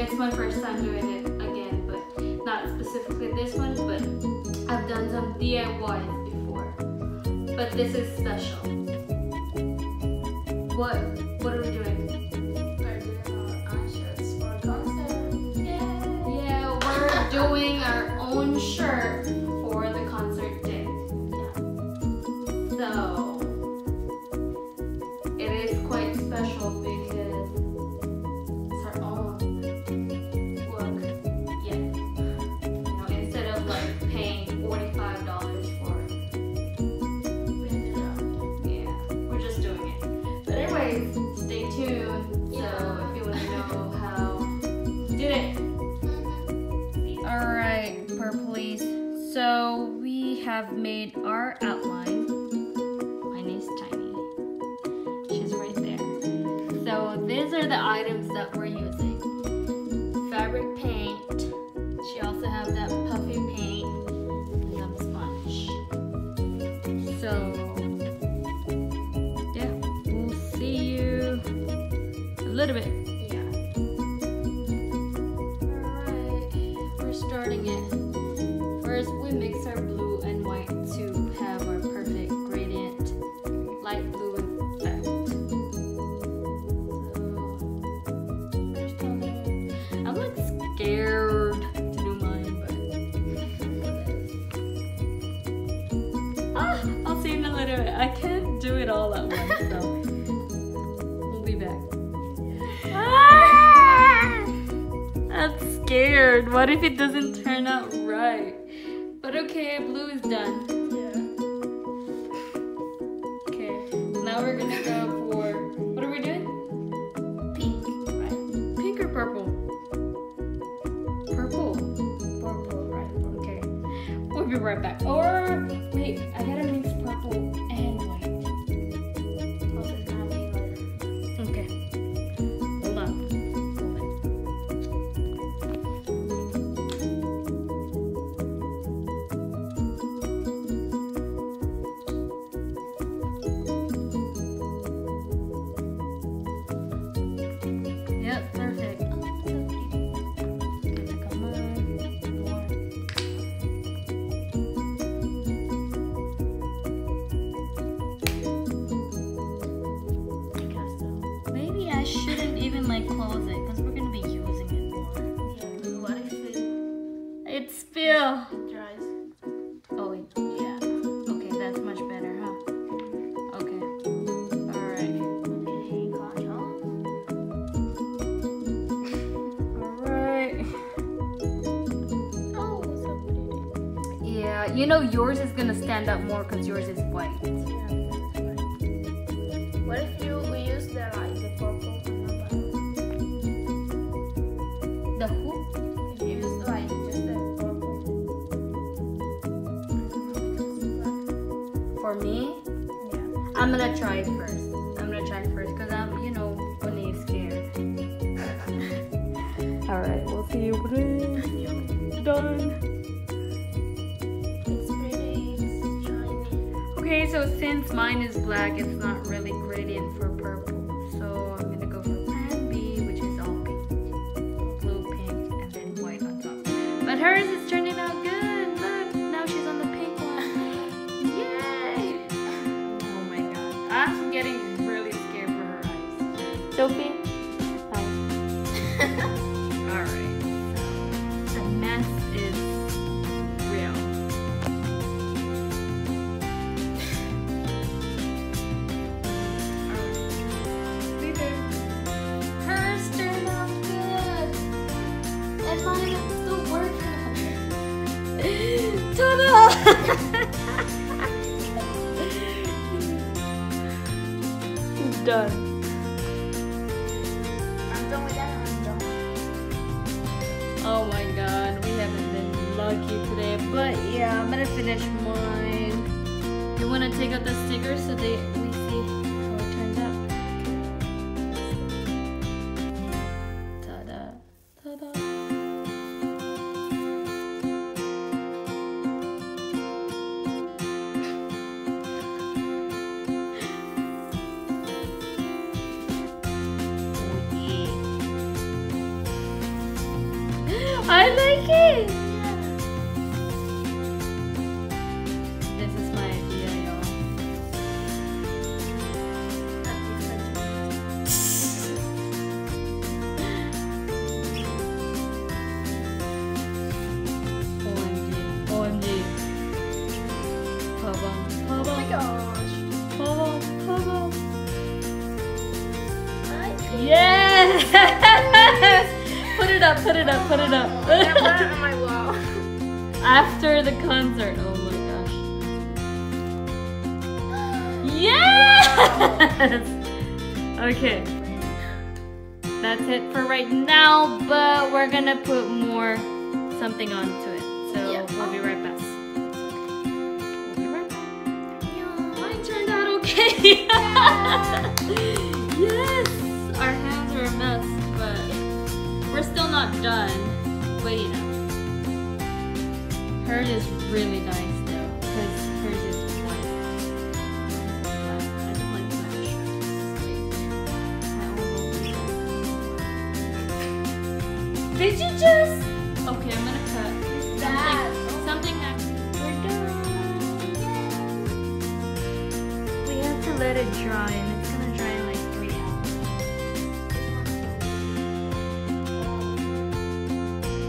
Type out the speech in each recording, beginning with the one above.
It's my first time doing it again, but not specifically this one, but I've done some DIYs before. But this is special. What are we doing? We're doing our own shirts for concert. Yeah, we're doing our own shirt for the concert day. So it is quite special because it's our own look. Yeah. You know, instead of like paying $45 for it. Yeah, we're just doing it. But anyways, stay tuned. So if you want to know how we did it. Alright, Purplies. So we have made our outline. My name's Tiny. She's right there. So these are the items that we're using. Fabric paint. She also has that puffy paint and some sponge. So yeah, we'll see you a little bit. Starting it. First, we mix our blue and white to have our perfect gradient, light blue effect. So, first color. I'm like scared to do mine, but I'll see you in a little bit. I can't do it all at once, so we'll be back. I'm scared. What if it doesn't turn out right? But okay, blue is done. Yeah. Okay, now we're gonna go for, what are we doing? Pink, right? Pink or purple? Purple. Purple, right? Okay, we'll be right back. Or, wait, I gotta mix purple and white. Also, it's gonna be like Okay, hold on. Yep, perfect. Come on, more. Maybe I shouldn't even like close it because we're gonna be using it more. Yeah. What if It spill. it dries? Oh yeah. Okay, that's much better, huh? Okay. All right. Okay, control. All right. Oh, so pretty. Yeah, you know yours is gonna stand out more because yours is white. Yeah, that's right. What if we use the like the purple and The who? if you use like just the purple? For me, Yeah. I'm gonna try it first. Because I'm, you know, only scared. All right, we'll see you when it's done. It's pretty. It's shiny. Okay, so since mine is black, it's not really gradient for purple. So I'm gonna go for plan B, which is all pink. Blue, pink, and then white on top. But hers is turning out good. Look, now she's on the pink one. Yay! Oh my god. I'm getting really scared for her eyes. Sophie? Hi. Alright. The mess is real. Hers turned out good. And mine is still working. Ta-da! Done. I'm done with that. I'm done. Oh my god, we haven't been lucky today. But yeah, I'm gonna finish mine. You wanna take out the stickers so we see how it turns out? Ta-da. Ta-da. I like it. This is my idea, y'all. OMG, OMG. Pabam, Oh my pabam, gosh. pabam, pabam. I think Yes! Put it up, put it up, put it up. I'm gonna put it on my wall. After the concert, oh my gosh. Yes! Okay. That's it for right now, but we're gonna put more something onto it. So Yeah. we'll be right back. We'll be right back. Mine turned out okay. Yes! Our hands are a mess, but we're still not done. But you know. Hers is really nice though, because hers is white. I don't like black shirts. I almost like. Did you just? Okay, I'm gonna cut. That. Something that we're done. We have to let it dry, and it's gonna dry in like 3 hours.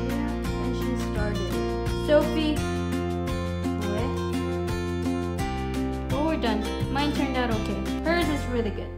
Yeah, and she started. Sophie. What? Oh, we're done. Mine turned out okay. Hers is really good.